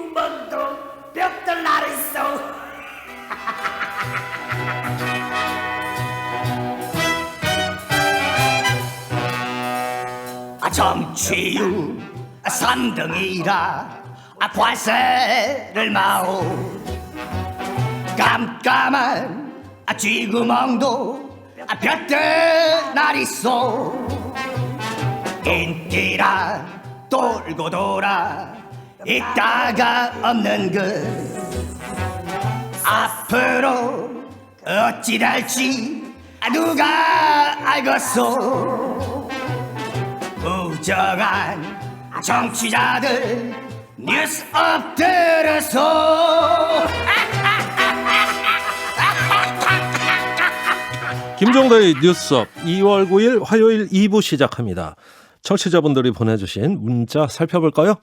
군번도 벽돌 나르소. 정치유 3등이라 관세를 마오. 깜깜한 쥐구멍도 볕들 날있소. 인기란 돌고 돌아 있다가 없는 것. 앞으로 어찌 될지 누가 알겠소. 부정한 정치자들 뉴스 엎드려소. 김종대의 뉴스업 2월 9일 화요일 2부 시작합니다. 청취자분들이 보내주신 문자 살펴볼까요?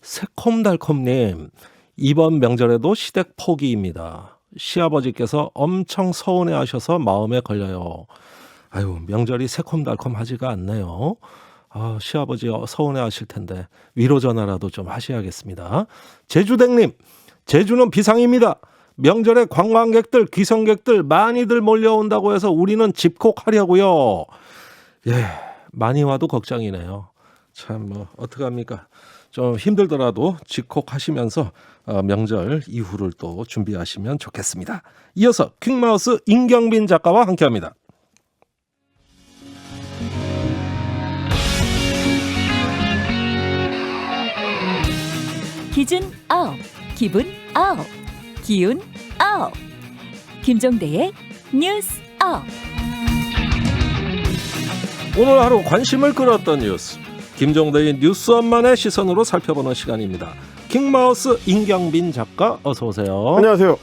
새콤달콤님, 이번 명절에도 시댁 포기입니다. 시아버지께서 엄청 서운해하셔서 마음에 걸려요. 아유, 명절이 새콤달콤하지가 않네요. 시아버지 서운해하실 텐데 위로 전화라도 좀 하셔야겠습니다. 제주댁님, 제주는 비상입니다. 명절에 관광객들, 귀성객들 많이들 몰려온다고 해서 우리는 집콕하려고요. 예, 많이 와도 걱정이네요. 참 어떡합니까? 좀 힘들더라도 집콕하시면서 명절 이후를 또 준비하시면 좋겠습니다. 이어서 퀵마우스 임경빈 작가와 함께합니다. 기준 아홉, 기분 아홉, 기운 아홉. 김종대의 뉴스 아홉. 오늘 하루 관심을 끌었던 뉴스, 김종대의 뉴스업만의 시선으로 살펴보는 시간입니다. 킹마우스 임경빈 작가 어서 오세요. 안녕하세요.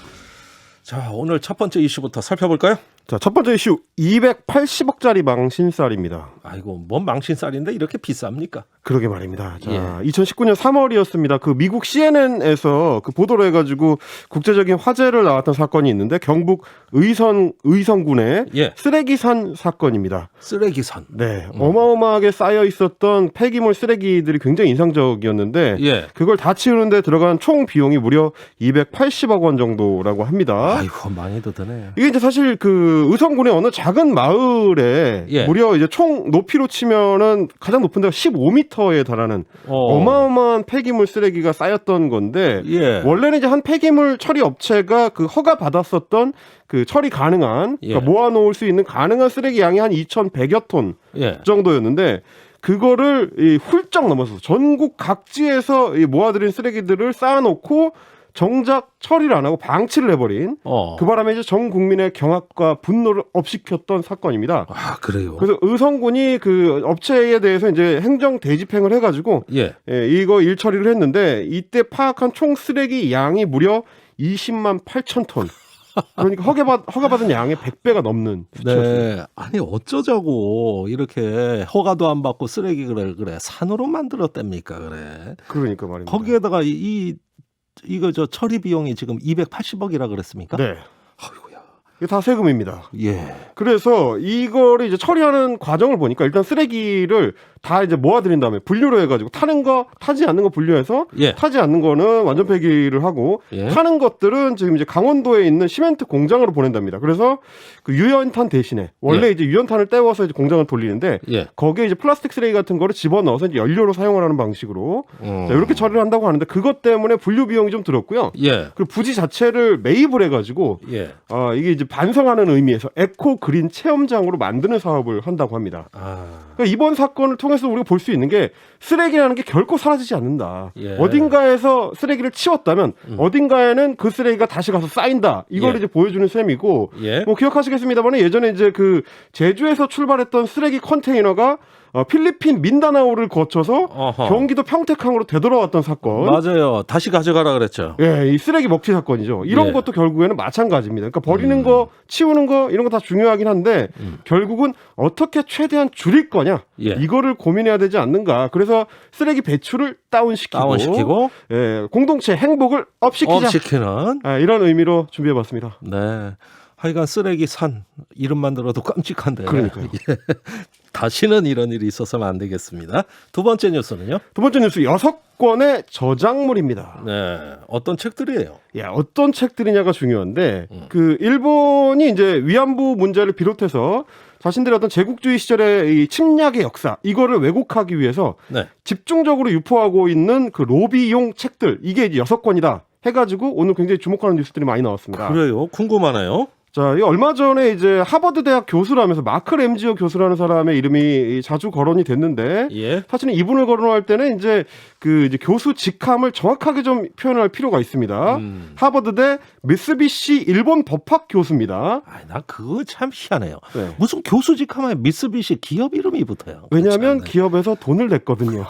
자, 오늘 첫 번째 이슈부터 살펴볼까요? 자, 첫 번째 이슈 280억짜리 망신살입니다. 아이고, 뭔 망신살인데 이렇게 비쌉니까? 그러게 말입니다. 자, 예. 2019년 3월이었습니다. 그 미국 CNN에서 그 보도를 해가지고 국제적인 화제를 낳았던 사건이 있는데 경북 의성군의 예. 쓰레기산 사건입니다. 쓰레기산. 네, 어마어마하게 쌓여 있었던 폐기물 쓰레기들이 굉장히 인상적이었는데 예. 그걸 다 치우는데 들어간 총 비용이 무려 280억 원 정도라고 합니다. 아이고, 많이도 드네요. 이게 이제 사실 그 의성군의 어느 작은 마을에 예. 무려 이제 총 높이로 치면은 가장 높은 데가 15m에 달하는 어마어마한 폐기물 쓰레기가 쌓였던 건데 예. 원래는 이제 한 폐기물 처리 업체가 그 허가 받았었던 그 처리 가능한 그러니까 예. 모아놓을 수 있는 가능한 쓰레기 양이 한 2,100여 톤 예. 정도였는데 그거를 훌쩍 넘어서 전국 각지에서 모아들인 쓰레기들을 쌓아놓고 정작 처리를 안 하고 방치를 해버린 그 바람에 이제 전 국민의 경악과 분노를 업시켰던 사건입니다. 아, 그래요? 그래서 의성군이 그 업체에 대해서 이제 행정 대집행을 해가지고 예. 이거 일 처리를 했는데 이때 파악한 총 쓰레기 양이 무려 20만 8천 톤. 그러니까 허가받은 양의 100배가 넘는 수치였습니다. 네. 아니 어쩌자고 이렇게 허가도 안 받고 쓰레기 그래 산으로 만들었답니까 그래. 그러니까 말입니다. 거기에다가 이거 저 처리 비용이 지금 280억이라 그랬습니까? 네. 아이고야. 이게 다 세금입니다. 예. 그래서 이거를 이제 처리하는 과정을 보니까 일단 쓰레기를 다 이제 모아들인 다음에 분류를 해가지고 타는 거, 타지 않는 거 분류해서 예. 타지 않는 거는 완전 폐기를 하고 예. 타는 것들은 지금 이제 강원도에 있는 시멘트 공장으로 보낸답니다. 그래서 그 유연탄 대신에 원래 예. 이제 유연탄을 떼워서 이제 공장을 돌리는데 예. 거기에 이제 플라스틱 쓰레기 같은 거를 집어넣어서 이제 연료로 사용을 하는 방식으로 자, 이렇게 처리를 한다고 하는데 그것 때문에 분류 비용이 좀 들었고요. 예. 그리고 부지 자체를 매입을 해가지고 예. 이게 이제 반성하는 의미에서 에코 그린 체험장으로 만드는 사업을 한다고 합니다. 그러니까 이번 사건을 통해서 우리가 볼 수 있는 게 쓰레기라는 게 결코 사라지지 않는다. 예. 어딘가에서 쓰레기를 치웠다면 어딘가에는 그 쓰레기가 다시 가서 쌓인다. 이걸 예. 이제 보여주는 셈이고 예. 뭐 기억하시겠습니다만 예전에 이제 그 제주에서 출발했던 쓰레기 컨테이너가 필리핀 민다나오를 거쳐서 어허. 경기도 평택항으로 되돌아왔던 사건. 맞아요. 다시 가져가라 그랬죠. 예, 이 쓰레기 먹튀 사건이죠. 이런 예. 것도 결국에는 마찬가지입니다. 그러니까 버리는 거, 치우는 거 이런 거 다 중요하긴 한데 결국은 어떻게 최대한 줄일 거냐 예. 이거를 고민해야 되지 않는가. 그래서 쓰레기 배출을 다운시키고 예, 공동체 행복을 업시키자. 업시키는. 이런 의미로 준비해봤습니다. 네. 하여간 쓰레기 산 이름만 들어도 깜찍한데. 그러니까요. 예. 다시는 이런 일이 있어서는 안 되겠습니다. 두 번째 뉴스는요? 두 번째 뉴스 6권의 저작물입니다. 네, 어떤 책들이에요? 어떤 책들이냐가 중요한데 그 일본이 이제 위안부 문제를 비롯해서 자신들의 어떤 제국주의 시절의 이 침략의 역사 이거를 왜곡하기 위해서 네. 집중적으로 유포하고 있는 그 로비용 책들 이게 이제 6권이다 해가지고 오늘 굉장히 주목하는 뉴스들이 많이 나왔습니다. 그래요? 궁금하네요. 자, 이 얼마 전에 이제 하버드 대학 교수라면서 마크 램지어 교수라는 사람의 이름이 자주 거론이 됐는데 예. 사실은 이분을 거론할 때는 이제 이제 교수 직함을 정확하게 좀 표현할 필요가 있습니다. 하버드대 미쓰비시 일본 법학 교수입니다. 나 그거 참 희한해요. 네. 무슨 교수 직함에 미쓰비시 기업 이름이 붙어요. 왜냐하면 기업에서 돈을 냈거든요.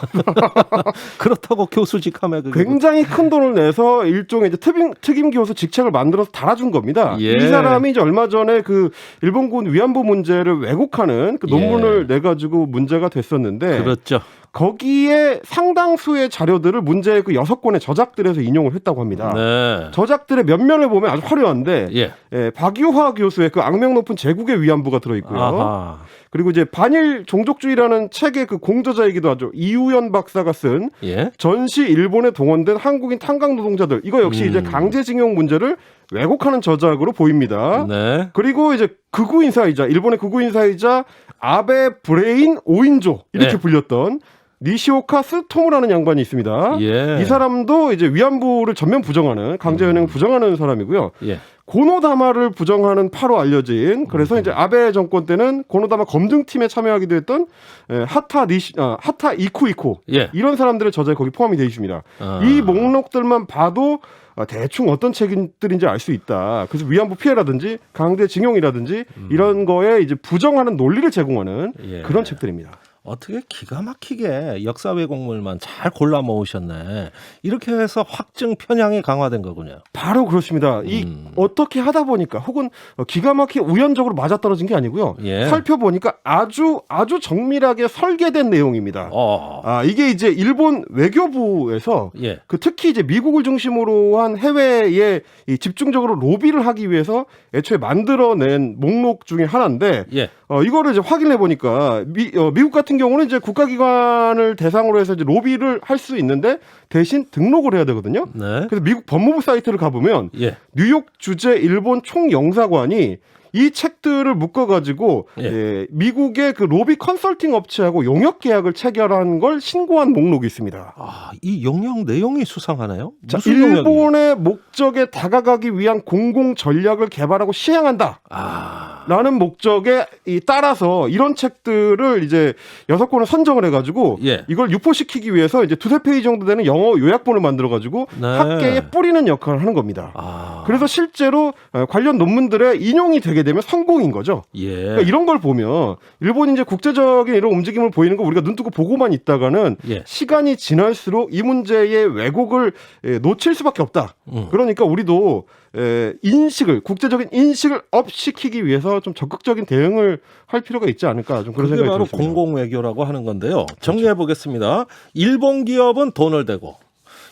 그렇다고 교수 직함에 그게 굉장히 큰 돈을 내서 일종의 이제 특임 교수 직책을 만들어서 달아준 겁니다. 예. 이 사람이 이제 얼마 전에 그 일본군 위안부 문제를 왜곡하는 그 논문을 내가지고 문제가 됐었는데, 그렇죠. 거기에 상당수의 자료들을 문제의 그 6권의 저작들에서 인용을 했다고 합니다. 네. 저작들의 면면을 보면 아주 화려한데, 예. 박유화 교수의 그 악명 높은 제국의 위안부가 들어있고요. 아하. 그리고 이제 반일 종족주의라는 책의 그 공저자이기도 하죠. 이우연 박사가 쓴 예. 전시 일본에 동원된 한국인 탄광 노동자들. 이거 역시 이제 강제징용 문제를 왜곡하는 저작으로 보입니다. 네. 그리고 이제 극우 인사이자 일본의 극우 인사이자 아베 브레인 오인조 이렇게 불렸던 니시오카 스토무라는 양반이 있습니다. 예. 이 사람도 이제 위안부를 전면 부정하는 강제연행을 부정하는 사람이고요. 예. 고노다마를 부정하는 파로 알려진 그래서 이제 아베 정권 때는 고노다마 검증팀에 참여하기도 했던 하타 이쿠이코 이런 사람들의 저작이 거기 포함이 되어 있습니다. 이 목록들만 봐도 대충 어떤 책들인지 알 수 있다. 그래서 위안부 피해라든지 강제징용이라든지 이런 거에 이제 부정하는 논리를 제공하는 그런 책들입니다. 어떻게 기가 막히게 역사 왜곡물만 잘 골라 모으셨네. 이렇게 해서 확증 편향이 강화된 거군요. 바로 그렇습니다. 어떻게 하다 보니까 혹은 기가 막히게 우연적으로 맞아떨어진 게 아니고요. 살펴보니까 아주 정밀하게 설계된 내용입니다. 이게 이제 일본 외교부에서 그 특히 이제 미국을 중심으로 한 해외에 집중적으로 로비를 하기 위해서 애초에 만들어낸 목록 중에 하나인데 이거를 이제 확인해 보니까 미국 같은 경우는 이제 국가기관을 대상으로 해서 이제 로비를 할 수 있는데 대신 등록을 해야 되거든요. 그래서 미국 법무부 사이트를 가보면 뉴욕 주재 일본 총영사관이 이 책들을 묶어가지고 미국의 그 로비 컨설팅 업체하고 용역 계약을 체결한 걸 신고한 목록이 있습니다. 이 용역 내용이 수상하나요? 자, 일본의 목적에 다가가기 위한 공공 전략을 개발하고 시행한다. 라는 목적에 따라서 이런 책들을 이제 6권을 선정을 해가지고 이걸 유포시키기 위해서 이제 2-3페이지 정도 되는 영어 요약본을 만들어가지고 학계에 뿌리는 역할을 하는 겁니다. 그래서 실제로 관련 논문들의 인용이 되게 되면 성공인 거죠. 그러니까 이런 걸 보면 일본이 이제 국제적인 이런 움직임을 보이는 거 우리가 눈 뜨고 보고만 있다가는 시간이 지날수록 이 문제의 왜곡을 놓칠 수밖에 없다. 그러니까 우리도 국제적인 인식을 업시키기 위해서 좀 적극적인 대응을 할 필요가 있지 않을까 좀 그런 생각이 바로 들었습니다. 공공외교라고 하는 건데요. 정리해 보겠습니다. 일본 기업은 돈을 대고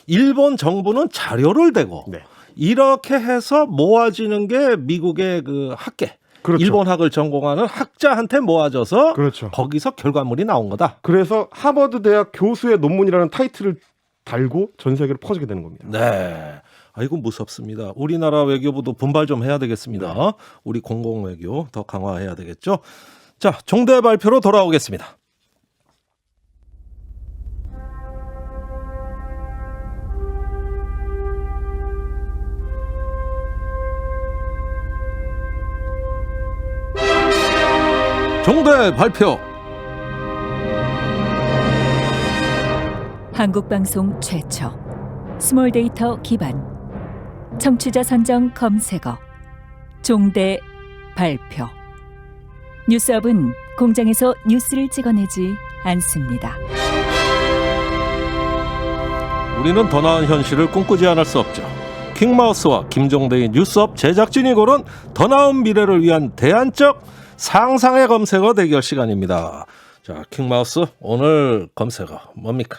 일본 정부는 자료를 대고 이렇게 해서 모아지는 게 미국의 그 학계. 일본학을 전공하는 학자한테 모아져서 거기서 결과물이 나온 거다. 그래서 하버드 대학 교수의 논문이라는 타이틀을 달고 전 세계로 퍼지게 되는 겁니다. 네. 아이고 무섭습니다. 우리나라 외교부도 분발 좀 해야 되겠습니다. 우리 공공외교 더 강화해야 되겠죠. 자, 종대 발표로 돌아오겠습니다. 종대 발표. 한국방송 최초 스몰 데이터 기반 청취자 선정 검색어 종대 발표. 뉴스업은 공장에서 뉴스를 찍어내지 않습니다. 우리는 더 나은 현실을 꿈꾸지 않을 수 없죠. 킹마우스와 김종대의 뉴스업 제작진이 고른 더 나은 미래를 위한 대안적 상상의 검색어 대결 시간입니다. 자, 킹마우스 오늘 검색어 뭡니까?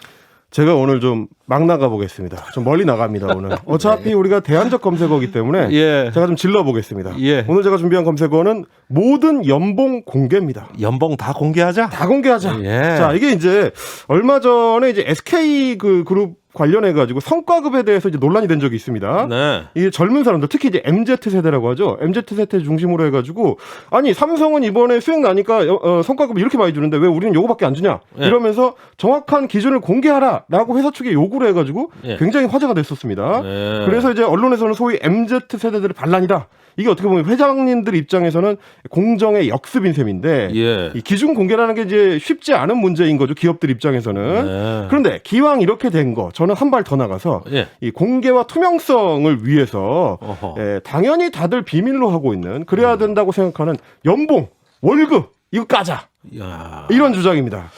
제가 오늘 좀 막 나가보겠습니다. 좀 멀리 나갑니다, 오늘. 어차피 우리가 대안적 검색어이기 때문에 예. 제가 좀 질러보겠습니다. 예. 오늘 제가 준비한 검색어는 모든 연봉 공개입니다. 연봉 다 공개하자. 다 공개하자. 예. 자, 이게 이제 얼마 전에 이제 SK 그 그룹 관련해가지고 성과급에 대해서 이제 논란이 된 적이 있습니다. 네. 이 젊은 사람들, 특히 이제 MZ 세대라고 하죠. MZ 세대 중심으로 해가지고 아니 삼성은 이번에 수익 나니까 성과급을 이렇게 많이 주는데 왜 우리는 요거밖에 안 주냐? 예. 이러면서 정확한 기준을 공개하라라고 회사 측에 요구를 해가지고 예. 굉장히 화제가 됐었습니다. 예. 그래서 이제 언론에서는 소위 MZ 세대들의 반란이다. 이게 어떻게 보면 회장님들 입장에서는 공정의 역습인 셈인데 예. 이 기준 공개라는 게 이제 쉽지 않은 문제인 거죠. 기업들 입장에서는. 네. 그런데 기왕 이렇게 된 거 저는 한 발 더 나가서 예. 이 공개와 투명성을 위해서 어허. 당연히 다들 비밀로 하고 있는 그래야 된다고 생각하는 연봉, 월급 이거 까자. 야. 이런 주장입니다.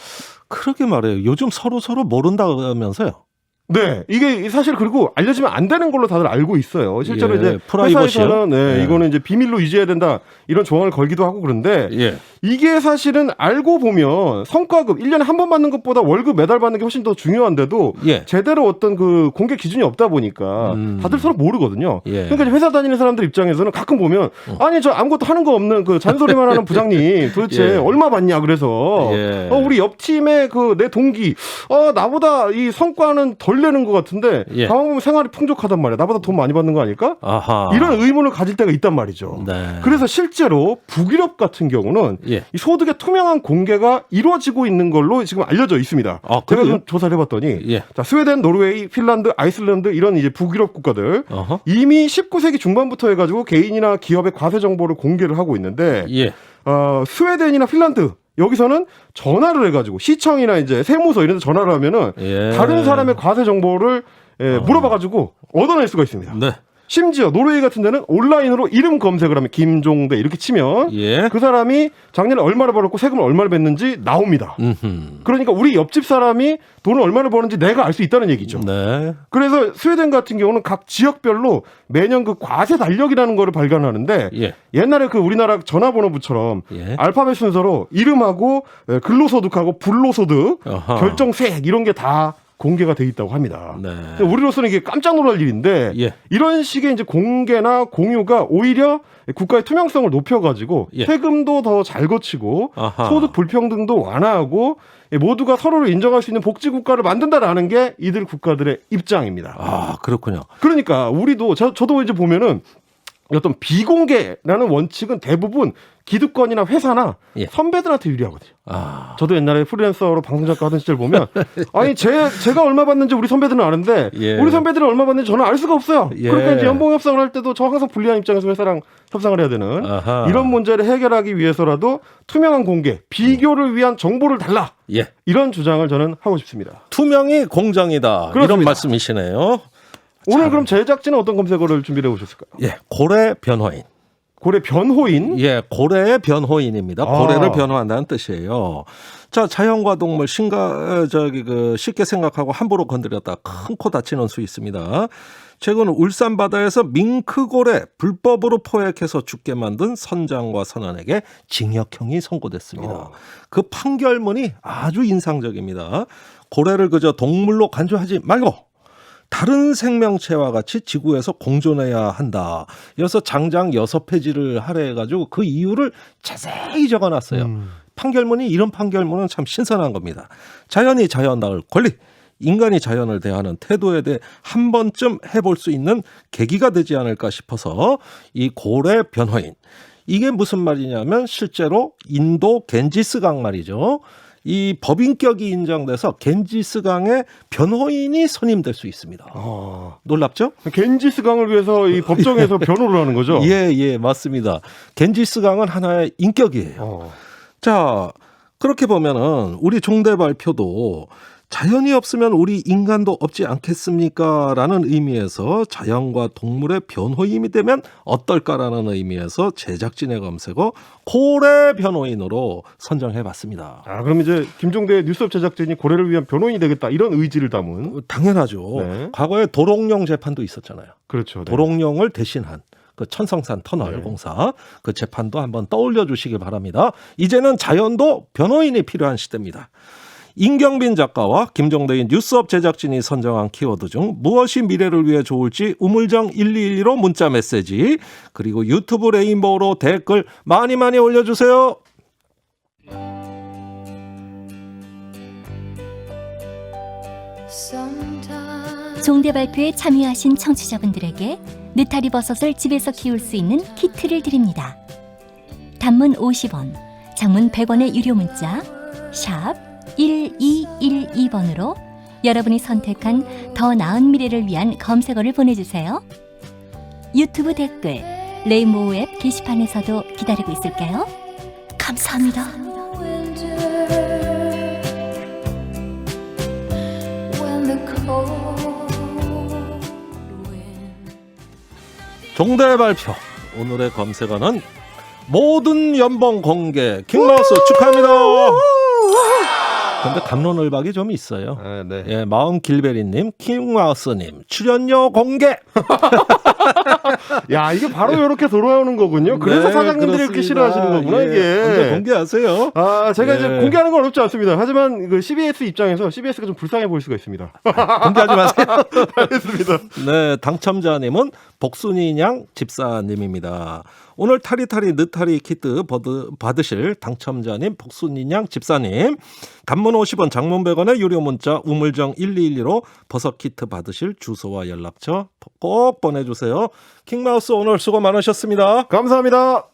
그러게 말해요. 요즘 서로 모른다면서요. 네, 이게 사실 그리고 알려지면 안 되는 걸로 다들 알고 있어요. 실제로 예, 이제 프라이버시요? 회사에서는 네, 예. 이거는 이제 비밀로 유지해야 된다 이런 조항을 걸기도 하고 그런데 예. 이게 사실은 알고 보면 성과급 1년에 한 번 받는 것보다 월급 매달 받는 게 훨씬 더 중요한데도 예. 제대로 어떤 그 공개 기준이 없다 보니까 다들 서로 모르거든요. 예. 그러니까 이제 회사 다니는 사람들 입장에서는 가끔 보면 아니 저 아무것도 하는 거 없는 그 잔소리만 하는 부장님 도대체 예. 얼마 받냐 그래서 예. 우리 옆 팀의 그 내 동기 나보다 이 성과는 덜 내는 것 같은데 예. 가만 보면 생활이 풍족하단 말이야. 나보다 돈 많이 받는 거 아닐까? 아하. 이런 의문을 가질 때가 있단 말이죠. 네. 그래서 실제로 북유럽 같은 경우는 예. 이 소득의 투명한 공개가 이루어지고 있는 걸로 지금 알려져 있습니다. 아, 제가 그래요? 좀 조사를 해봤더니 예. 자, 스웨덴, 노르웨이, 핀란드, 아이슬란드 이런 이제 북유럽 국가들 어허. 이미 19세기 중반부터 해가지고 개인이나 기업의 과세 정보를 공개를 하고 있는데 예. 스웨덴이나 핀란드 여기서는 전화를 해가지고 시청이나 이제 세무서 이런 데 전화를 하면은 예. 다른 사람의 과세 정보를 물어봐가지고 얻어낼 수가 있습니다. 네. 심지어 노르웨이 같은 데는 온라인으로 이름 검색을 하면 김종대 이렇게 치면 예. 그 사람이 작년에 얼마를 벌었고 세금을 얼마를 냈는지 나옵니다. 음흠. 그러니까 우리 옆집 사람이 돈을 얼마를 버는지 내가 알 수 있다는 얘기죠. 네. 그래서 스웨덴 같은 경우는 각 지역별로 매년 그 과세 달력이라는 거를 발간하는데 예. 옛날에 그 우리나라 전화번호부처럼 예. 알파벳 순서로 이름하고 근로소득하고 불로소득 어허. 결정세액 이런 게 다 공개가 돼 있다고 합니다. 네. 우리로서는 이게 깜짝 놀랄 일인데 예. 이런 식의 이제 공개나 공유가 오히려 국가의 투명성을 높여가지고 예. 세금도 더 잘 거치고 아하. 소득 불평등도 완화하고 모두가 서로를 인정할 수 있는 복지 국가를 만든다라는 게 이들 국가들의 입장입니다. 아, 그렇군요. 그러니까 우리도 저도 이제 보면은 어떤 비공개라는 원칙은 대부분 기득권이나 회사나 예. 선배들한테 유리하거든요. 아. 저도 옛날에 프리랜서로 방송작가 하던 시절 보면 아니 제가 얼마 받는지 우리 선배들은 아는데 예. 우리 선배들은 얼마 받는지 저는 알 수가 없어요. 예. 그러니까 이제 연봉 협상을 할 때도 저 항상 불리한 입장에서 회사랑 협상을 해야 되는 아하. 이런 문제를 해결하기 위해서라도 투명한 공개, 비교를 위한 정보를 달라. 예. 이런 주장을 저는 하고 싶습니다. 투명이 공정이다. 그렇습니다. 이런 말씀이시네요. 오늘 그럼 제작진은 어떤 검색어를 준비해 오셨을까요? 예. 고래 변호인. 고래 변호인? 예, 고래의 변호인입니다. 아. 고래를 변호한다는 뜻이에요. 자, 자연과 동물 쉽게 생각하고 함부로 건드렸다 큰 코 다치는 수 있습니다. 최근 울산 바다에서 밍크고래 불법으로 포획해서 죽게 만든 선장과 선원에게 징역형이 선고됐습니다. 그 판결문이 아주 인상적입니다. 고래를 그저 동물로 간주하지 말고 다른 생명체와 같이 지구에서 공존해야 한다. 이어서 장장 6페이지를 할애해가지고 그 이유를 자세히 적어놨어요. 판결문이 이런 판결문은 참 신선한 겁니다. 자연이 자연다울 권리, 인간이 자연을 대하는 태도에 대해 한 번쯤 해볼 수 있는 계기가 되지 않을까 싶어서 이 고래 변호인. 이게 무슨 말이냐면 실제로 인도 겐지스강 말이죠. 이 법인격이 인정돼서 겐지스강의 변호인이 선임될 수 있습니다. 놀랍죠? 겐지스강을 위해서 이 법정에서 변호를 하는 거죠? 예, 맞습니다. 겐지스강은 하나의 인격이에요. 자, 그렇게 보면은 우리 종대 발표도 자연이 없으면 우리 인간도 없지 않겠습니까? 라는 의미에서 자연과 동물의 변호인이 되면 어떨까라는 의미에서 제작진의 검색어 고래 변호인으로 선정해봤습니다. 아, 그럼 이제 김종대 뉴스업 제작진이 고래를 위한 변호인이 되겠다 이런 의지를 담은. 당연하죠. 네. 과거에 도롱뇽 재판도 있었잖아요. 그렇죠. 네. 도롱뇽을 대신한 그 천성산 터널 네. 공사 그 재판도 한번 떠올려 주시기 바랍니다. 이제는 자연도 변호인이 필요한 시대입니다. 임경빈 작가와 김종대인 뉴스업 제작진이 선정한 키워드 중 무엇이 미래를 위해 좋을지 우물정 1212로 문자 메시지, 그리고 유튜브 레인보우로 댓글 많이 많이 올려주세요. 종대 발표에 참여하신 청취자분들에게 느타리 버섯을 집에서 키울 수 있는 키트를 드립니다. 단문 50원, 장문 100원의 유료 문자 샵 1212번으로 여러분이 선택한 더 나은 미래를 위한 검색어를 보내주세요. 유튜브 댓글, 레인보우 앱 게시판에서도 기다리고 있을게요. 감사합니다. 종대 발표, 오늘의 검색어는 모든 연봉 공개 킹마우스 축하합니다. 근데 갑론을박이 좀 있어요. 네. 예, 마음 길베리님, 킹마우스님 출연료 공개. 야, 이게 바로 이렇게 돌아오는 거군요. 그래서 네, 사장님들이 그렇습니다. 이렇게 싫어하시는 거구나, 예, 이게. 언제 공개하세요? 아, 제가 예. 이제 공개하는 건 어렵지 않습니다. 하지만 그 CBS 입장에서 CBS가 좀 불쌍해 보일 수가 있습니다. 공개하지 마세요. 알겠습니다. 네, 당첨자님은 복순이냥 집사님입니다. 오늘 타리타리 느타리 키트 받으실 당첨자님 복순이냥 집사님, 단문 50원, 장문 100원의 유료 문자 우물정 1212로 버섯 키트 받으실 주소와 연락처 꼭 보내주세요. 킹마우스 오늘 수고 많으셨습니다. 감사합니다.